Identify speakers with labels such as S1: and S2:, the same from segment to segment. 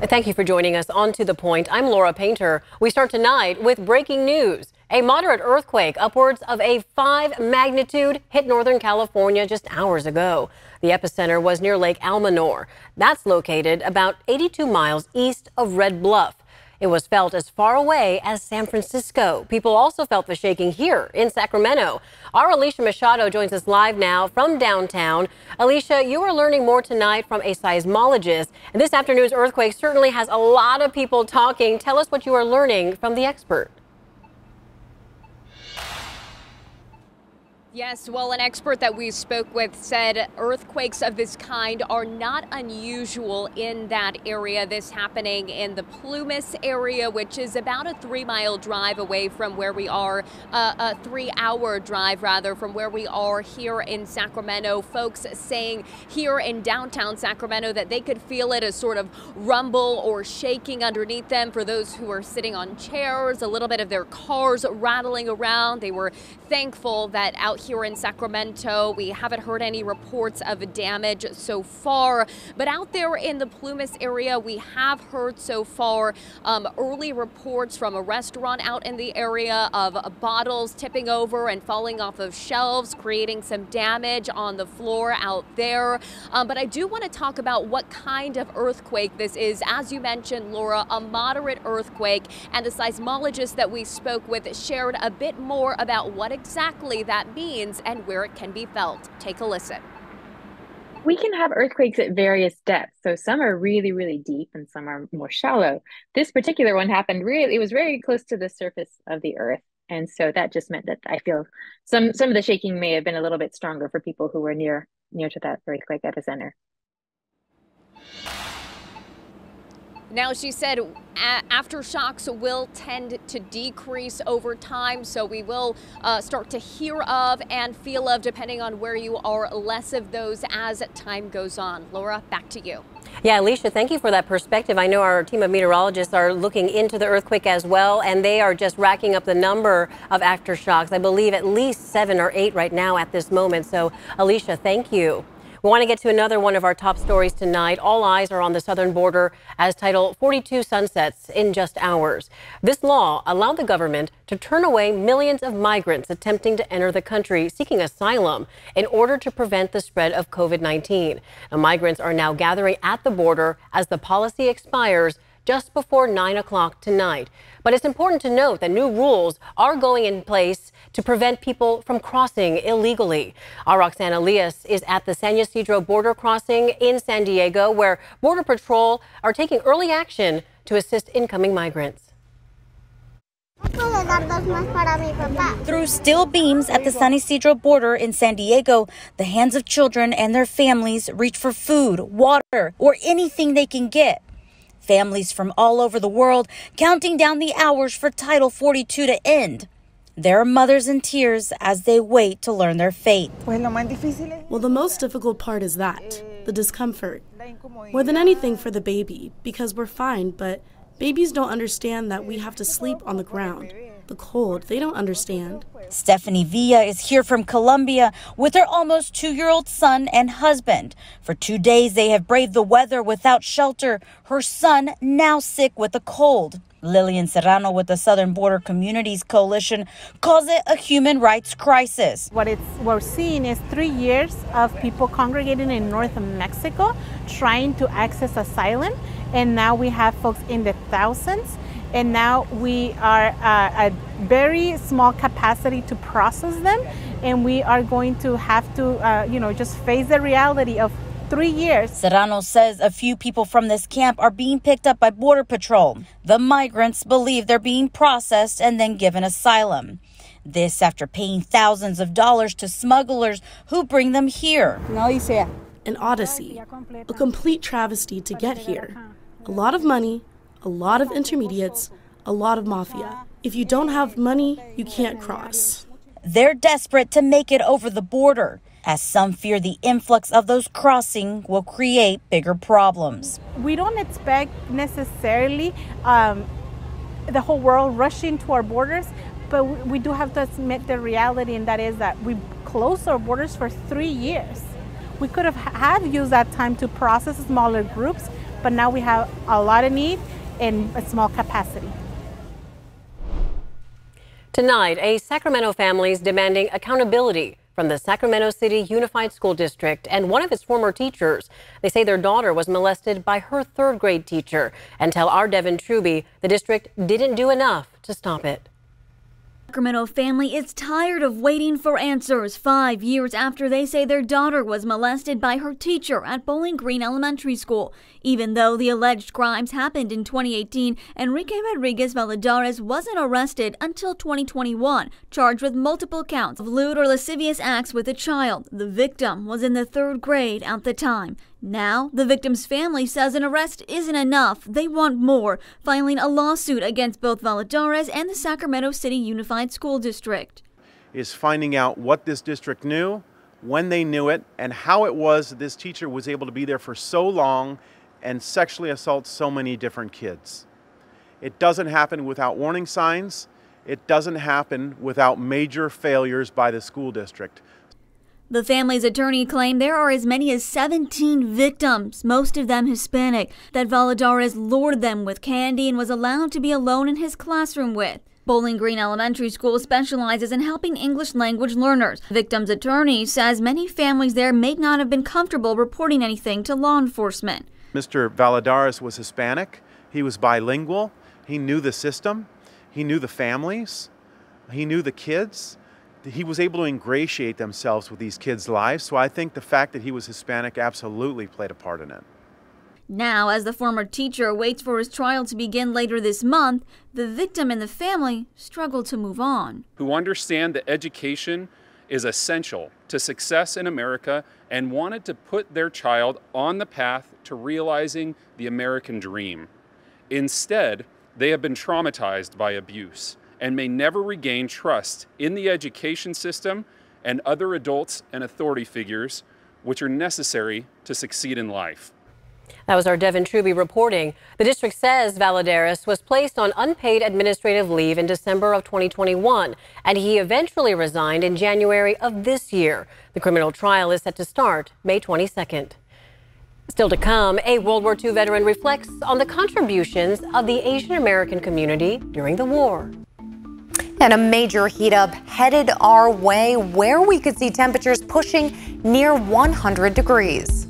S1: Thank you for joining us on To The Point. I'm Laura Painter. We start tonight with breaking news. A moderate earthquake upwards of a 5 magnitude hit Northern California just hours ago. The epicenter was near Lake Almanor. That's located about 82 miles east of Red Bluff. It was felt as far away as San Francisco. People also felt the shaking here in Sacramento. Our Alicia Machado joins us live now from downtown. Alicia, you are learning more tonight from a seismologist. And this afternoon's earthquake certainly has a lot of people talking. Tell us what you are learning from the expert.
S2: Yes, well, an expert that we spoke with said earthquakes of this kind are not unusual in that area. This happening in the Plumas area, which is about a 3-mile drive away from where we are, a 3-hour drive rather from where we are here in Sacramento. Folks saying here in downtown Sacramento that they could feel it as sort of rumble or shaking underneath them. For those who are sitting on chairs, a little bit of their cars rattling around. They were thankful that out here in Sacramento, we haven't heard any reports of damage so far, but out there in the Plumas area, we have heard so far early reports from a restaurant out in the area of bottles tipping over and falling off of shelves, creating some damage on the floor out there. But I do want to talk about what kind of earthquake this is. As you mentioned, Laura, a moderate earthquake, and the seismologist that we spoke with shared a bit more about what exactly that means and where it can be felt. Take a listen.
S3: We can have earthquakes at various depths. So some are really, really deep and some are more shallow. This particular one happened it was very close to the surface of the earth. And so that just meant that I feel some of the shaking may have been a little bit stronger for people who were near to that earthquake epicenter.
S2: Now, she said aftershocks will tend to decrease over time, so we will start to hear of and feel of, depending on where you are, less of those as time goes on. Laura, back to you.
S1: Yeah, Alicia, thank you for that perspective. I know our team of meteorologists are looking into the earthquake as well, and they are just racking up the number of aftershocks. I believe at least 7 or 8 right now at this moment. So, Alicia, thank you. We want to get to another one of our top stories tonight. All eyes are on the southern border as Title 42 sunsets in just hours. This law allowed the government to turn away millions of migrants attempting to enter the country seeking asylum in order to prevent the spread of COVID-19. Now, migrants are now gathering at the border as the policy expires just before 9 o'clock tonight. But it's important to note that new rules are going in place to prevent people from crossing illegally. Our Roxana Elias is at the San Ysidro border crossing in San Diego, where Border Patrol are taking early action to assist incoming migrants.
S4: Through steel beams at the San Ysidro border in San Diego, the hands of children and their families reach for food, water, or anything they can get. Families from all over the world counting down the hours for Title 42 to end. There are mothers in tears as they wait to learn their fate.
S5: Well, the most difficult part is that, the discomfort. More than anything for the baby, because we're fine, but babies don't understand that we have to sleep on the ground. The cold, they don't understand.
S4: Stephanie Villa is here from Colombia with her almost 2-year-old son and husband. For 2 days, they have braved the weather without shelter. Her son now sick with a cold. Lillian Serrano with the Southern Border Communities Coalition calls it a human rights crisis.
S6: What we're seeing is 3 years of people congregating in North Mexico trying to access asylum, and now we have folks in the thousands. And now we are at a very small capacity to process them, and we are going to have to, just face the reality of 3 years.
S4: Serrano says a few people from this camp are being picked up by Border Patrol. The migrants believe they're being processed and then given asylum. This after paying thousands of dollars to smugglers who bring them here.
S5: An odyssey, a complete travesty to get here. A lot of money, a lot of intermediates, a lot of mafia. If you don't have money, you can't cross.
S4: They're desperate to make it over the border, as some fear the influx of those crossing will create bigger problems.
S6: We don't expect necessarily the whole world rushing to our borders, but we do have to admit the reality, and that is that we closed our borders for 3 years. We could have used that time to process smaller groups, but now we have a lot of need in a small capacity.
S1: Tonight, a Sacramento family is demanding accountability from the Sacramento City Unified School District and one of its former teachers. They say their daughter was molested by her third grade teacher and tell our Devin Truby the district didn't do enough to stop it.
S7: Sacramento family is tired of waiting for answers 5 years after they say their daughter was molested by her teacher at Bowling Green Elementary School. Even though the alleged crimes happened in 2018, Enrique Rodriguez Valladares wasn't arrested until 2021, charged with multiple counts of lewd or lascivious acts with a child. The victim was in the third grade at the time. Now, the victim's family says an arrest isn't enough. They want more, filing a lawsuit against both Valladares and the Sacramento City Unified School District.
S8: Is finding out what this district knew, when they knew it, and how it was that this teacher was able to be there for so long and sexually assault so many different kids. It doesn't happen without warning signs. It doesn't happen without major failures by the school district.
S7: The family's attorney claimed there are as many as 17 victims, most of them Hispanic, that Valladares lured them with candy and was allowed to be alone in his classroom with. Bowling Green Elementary School specializes in helping English language learners. The victim's attorney says many families there may not have been comfortable reporting anything to law enforcement.
S8: Mr. Valladares was Hispanic. He was bilingual. He knew the system. He knew the families. He knew the kids. He was able to ingratiate themselves with these kids' lives, so I think the fact that he was Hispanic absolutely played a part in it.
S7: Now, as the former teacher waits for his trial to begin later this month, the victim and the family struggle to move on.
S9: Who understand that education is essential to success in America and wanted to put their child on the path to realizing the American dream. Instead, they have been traumatized by abuse and may never regain trust in the education system and other adults and authority figures which are necessary to succeed in life.
S1: That was our Devin Truby reporting. The district says Valladares was placed on unpaid administrative leave in December of 2021, and he eventually resigned in January of this year. The criminal trial is set to start May 22nd. Still to come, a World War II veteran reflects on the contributions of the Asian American community during the war.
S10: And a major heat up headed our way where we could see temperatures pushing near 100 degrees.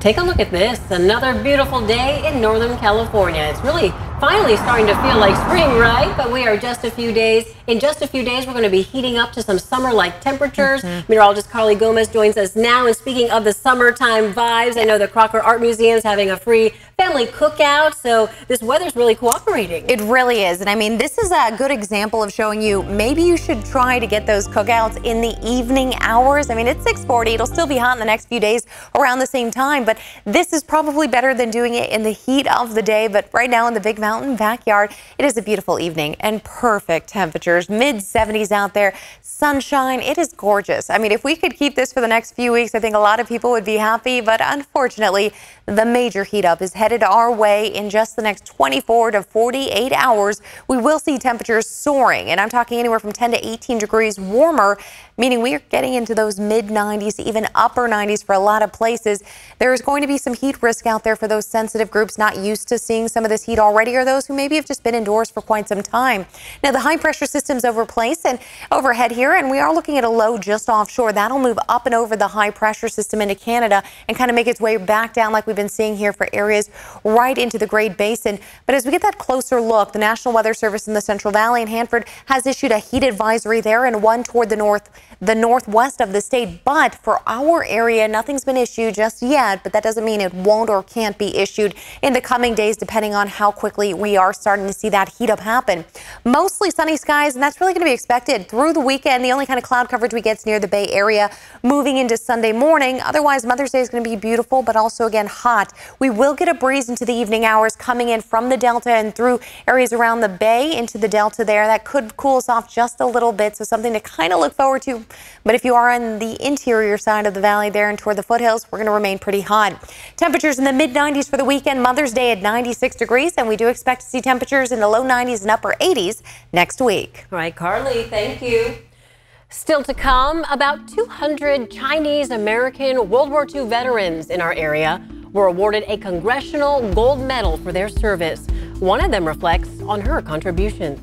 S1: Take a look at this. Another beautiful day in Northern California. It's really finally starting to feel like spring, right? But we are just a few days. In just a few days, we're going to be heating up to some summer-like temperatures. Meteorologist Carly Gomez joins us now. And speaking of the summertime vibes, I know the Crocker Art Museum is having a free family cookout. So this weather's really cooperating.
S10: It really is. And I mean, this is a good example of showing you maybe you should try to get those cookouts in the evening hours. I mean, it's 6:40. It'll still be hot in the next few days around the same time. But this is probably better than doing it in the heat of the day. But right now in the Big Mountain backyard, it is a beautiful evening and perfect temperatures. Mid-70s out there, sunshine. It is gorgeous. I mean, if we could keep this for the next few weeks, I think a lot of people would be happy. But unfortunately, the major heat up is headed our way in just the next 24 to 48 hours. We will see temperatures soaring, and I'm talking anywhere from 10 to 18 degrees warmer, meaning we are getting into those mid-90s, even upper 90s for a lot of places. There is going to be some heat risk out there for those sensitive groups not used to seeing some of this heat already, or those who maybe have just been indoors for quite some time. Now, the high pressure system's over place and overhead here, and we are looking at a low just offshore. That'll move up and over the high pressure system into Canada and kind of make its way back down like we've been seeing here for areas right into the Great Basin. But as we get that closer look, the National Weather Service in the Central Valley and Hanford has issued a heat advisory there and one toward the northwest of the state. But for our area, nothing's been issued just yet, but that doesn't mean it won't or can't be issued in the coming days, depending on how quickly we are starting to see that heat up happen. Mostly sunny skies, and that's really going to be expected through the weekend. The only kind of cloud coverage we get is near the Bay Area moving into Sunday morning. Otherwise, Mother's Day is going to be beautiful, but also again hot. We will get a breeze into the evening hours coming in from the Delta and through areas around the Bay into the Delta there. That could cool us off just a little bit, so something to kind of look forward to. But if you are on the interior side of the valley there and toward the foothills, we're going to remain pretty hot. Temperatures in the mid-90s for the weekend. Mother's Day at 96 degrees, and we do expect to see temperatures in the low 90s and upper 80s next week.
S1: All right, Carly, thank you. Still to come, about 200 Chinese American World War II veterans in our area were awarded a Congressional Gold Medal for their service. One of them reflects on her contributions.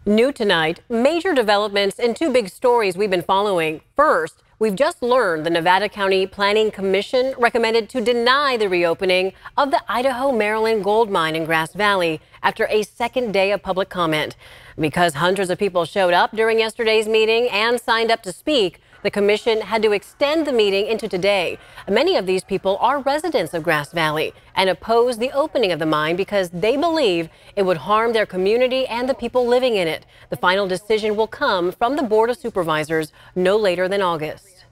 S1: New tonight, major developments in two big stories we've been following. First, we've just learned the Nevada County Planning Commission recommended to deny the reopening of the Idaho-Maryland gold mine in Grass Valley after a second day of public comment. Because hundreds of people showed up during yesterday's meeting and signed up to speak, the commission had to extend the meeting into today. Many of these people are residents of Grass Valley and oppose the opening of the mine because they believe it would harm their community and the people living in it. The final decision will come from the Board of Supervisors no later than August.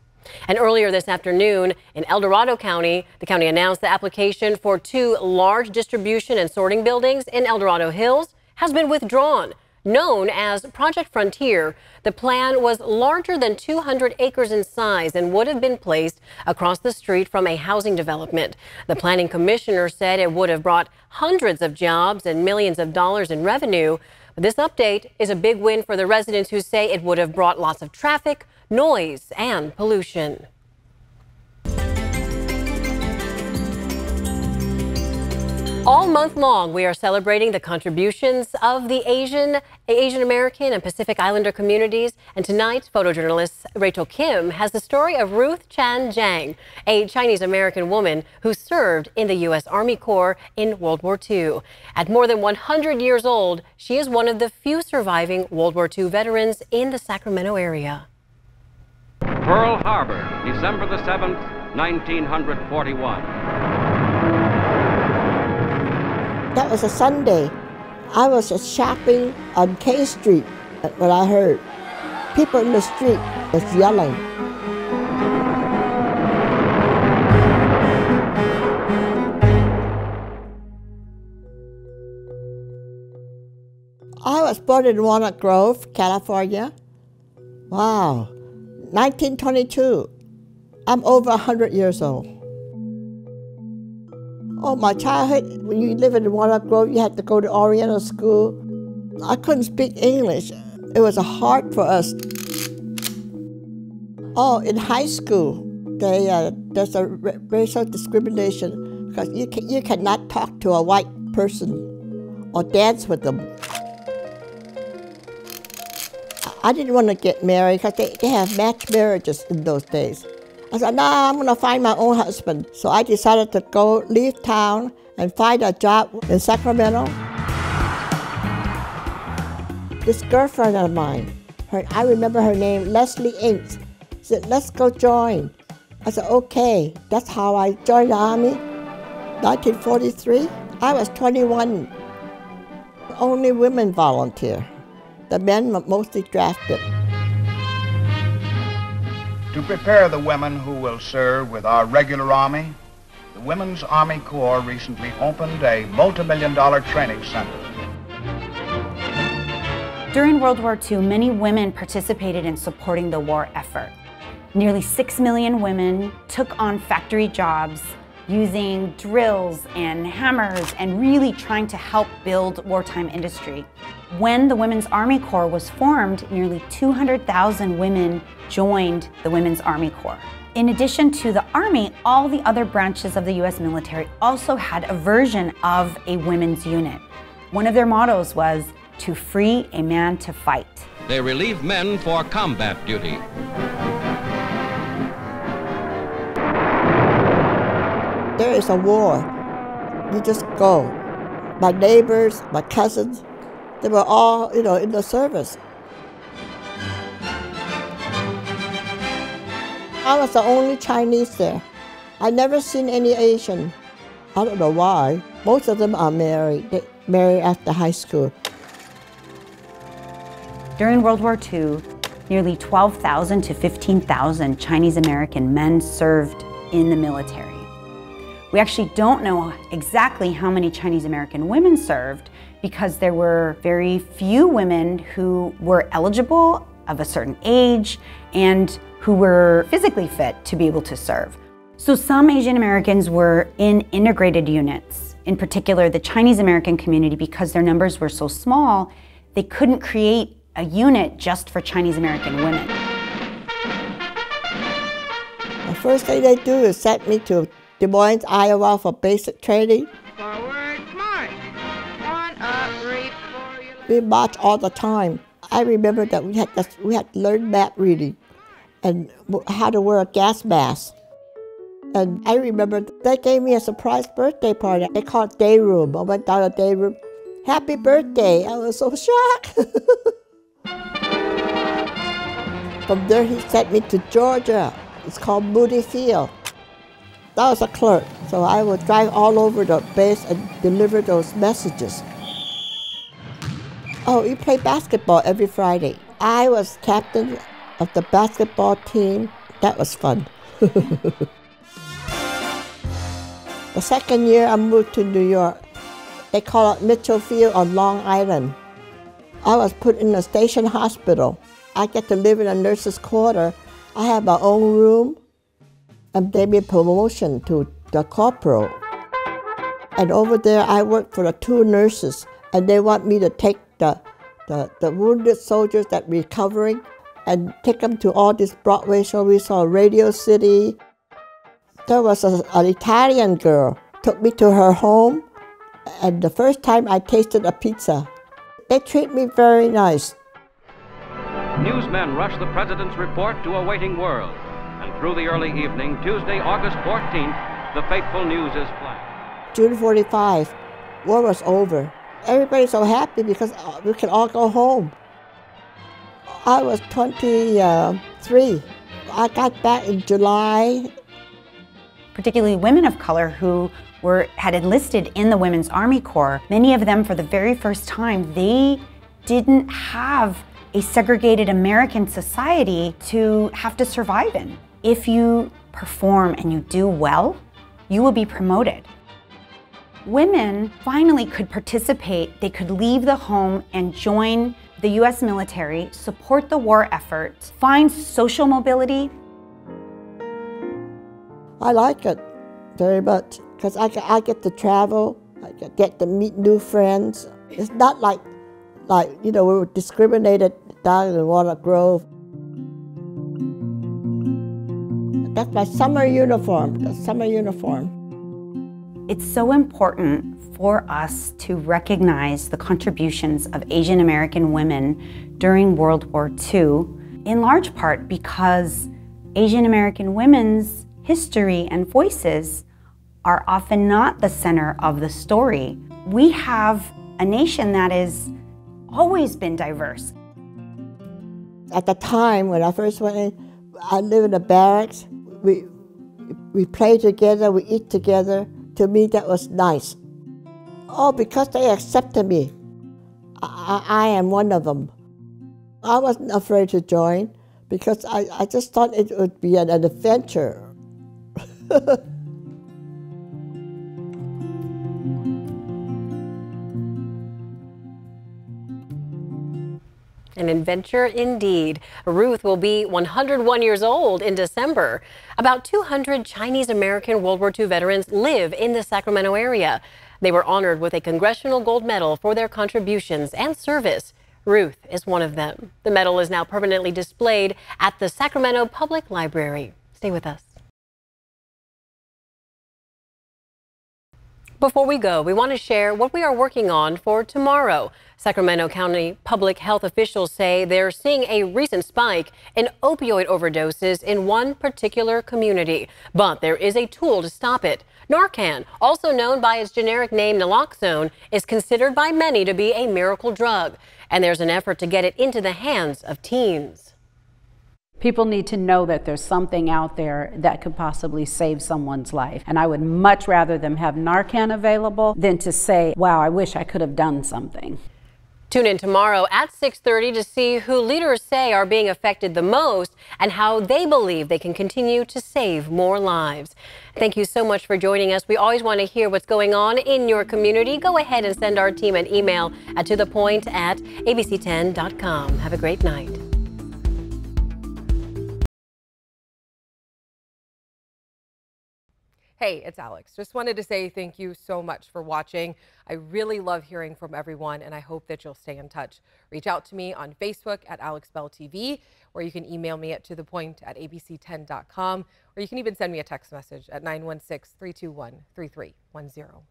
S1: And earlier this afternoon in El Dorado County, the county announced the application for two large distribution and sorting buildings in El Dorado Hills has been withdrawn. Known as Project Frontier, the plan was larger than 200 acres in size and would have been placed across the street from a housing development. The planning commissioner said it would have brought hundreds of jobs and millions of dollars in revenue. But this update is a big win for the residents who say it would have brought lots of traffic, noise, and pollution. All month long, we are celebrating the contributions of the Asian American and Pacific Islander communities. And tonight, photojournalist Rachel Kim has the story of Ruth Chan Jiang, a Chinese American woman who served in the U.S. Army Corps in World War II. At more than 100 years old, she is one of the few surviving World War II veterans in the Sacramento area.
S11: Pearl Harbor, December the 7th, 1941.
S12: That was a Sunday. I was shopping on K Street when I heard people in the street was yelling. I was born in Walnut Grove, California. Wow, 1922. I'm over 100 years old. Oh, my childhood, when you live in Walnut Grove, you had to go to Oriental school. I couldn't speak English. It was hard for us. Oh, in high school, there's a racial discrimination because you cannot talk to a white person or dance with them. I didn't want to get married because they have matched marriages in those days. I said, no, I'm going to find my own husband. So I decided to leave town and find a job in Sacramento. This girlfriend of mine, I remember her name, Leslie Inks, said, let's go join. I said, okay. That's how I joined the Army, 1943. I was 21. Only women volunteer. The men were mostly drafted.
S13: To prepare the women who will serve with our regular Army, the Women's Army Corps recently opened a multi-million-dollar training center.
S14: During World War II, many women participated in supporting the war effort. Nearly 6 million women took on factory jobs using drills and hammers and really trying to help build wartime industry. When the Women's Army Corps was formed, nearly 200,000 women joined the Women's Army Corps. In addition to the Army, all the other branches of the U.S. military also had a version of a women's unit. One of their mottos was, to free a man to fight.
S11: They relieve men for combat duty.
S12: There is a war. You just go. My neighbors, my cousins, they were all, in the service. I was the only Chinese there. I never seen any Asian. I don't know why. Most of them are married. They marry after high school.
S14: During World War II, nearly 12,000 to 15,000 Chinese American men served in the military. We actually don't know exactly how many Chinese American women served because there were very few women who were eligible of a certain age and who were physically fit to be able to serve. So some Asian Americans were in integrated units In particular, the Chinese American community, because their numbers were so small, they couldn't create a unit just for Chinese American women.
S12: The first thing they do is send me to Des Moines, Iowa for basic training.
S15: Forward march. One up, reach for your...
S12: We march all the time. I remember that we had to learn map reading and how to wear a gas mask. And I remember they gave me a surprise birthday party. They called it day room. I went down to day room. Happy birthday! I was so shocked. From there, he sent me to Georgia. It's called Moody Field. That was a clerk, so I would drive all over the base and deliver those messages. Oh, we played basketball every Friday. I was captain of the basketball team. That was fun. The second year I moved to New York. They call it Mitchell Field on Long Island. I was put in a station hospital. I get to live in a nurse's quarter. I have my own room, and they made promotion to the corporal. And over there I work for the 2 nurses, and they want me to take the wounded soldiers that were recovering and take them to all these Broadway shows. We saw Radio City. There was an Italian girl, took me to her home, and the first time I tasted a pizza. They treat me very nice.
S11: Newsmen rush the president's report to a waiting world. And through the early evening, Tuesday, August 14th, the fateful news is flashed.
S12: June 45, war was over. Everybody's so happy because we can all go home. I was 23. I got back in July.
S14: Particularly women of color who had enlisted in the Women's Army Corps, many of them for the very first time, they didn't have a segregated American society to have to survive in. If you perform and you do well, you will be promoted. Women finally could participate. They could leave the home and join the US military, support the war effort, find social mobility.
S12: I like it very much because I get to travel, I get to meet new friends. It's not like we were discriminated down in Walnut Grove. That's my summer uniform, the summer uniform.
S14: It's so important for us to recognize the contributions of Asian American women during World War II, in large part because Asian American women's history and voices are often not the center of the story. We have a nation that has always been diverse.
S12: At the time when I first went in, I lived in the barracks. We play together, we eat together. To me, that was nice. Oh, because they accepted me. I am one of them. I wasn't afraid to join because I just thought it would be an adventure.
S1: An adventure indeed. Ruth will be 101 years old in December. About 200 Chinese American World War II veterans live in the Sacramento area. They were honored with a Congressional Gold Medal for their contributions and service. Ruth is one of them. The medal is now permanently displayed at the Sacramento Public Library. Stay with us. Before we go, we want to share what we are working on for tomorrow. Sacramento County public health officials say they're seeing a recent spike in opioid overdoses in one particular community, but there is a tool to stop it. Narcan, also known by its generic name naloxone, is considered by many to be a miracle drug, and there's an effort to get it into the hands of teens.
S16: People need to know that there's something out there that could possibly save someone's life. And I would much rather them have Narcan available than to say, wow, I wish I could have done something.
S1: Tune in tomorrow at 6:30 to see who leaders say are being affected the most and how they believe they can continue to save more lives. Thank you so much for joining us. We always want to hear what's going on in your community. Go ahead and send our team an email at tothepoint@abc10.com. Have a great night.
S17: Hey, it's Alex. Just wanted to say thank you so much for watching. I really love hearing from everyone, and I hope that you'll stay in touch. Reach out to me on Facebook at AlexBellTV, or you can email me at tothepoint@abc10.com, or you can even send me a text message at 916-321-3310.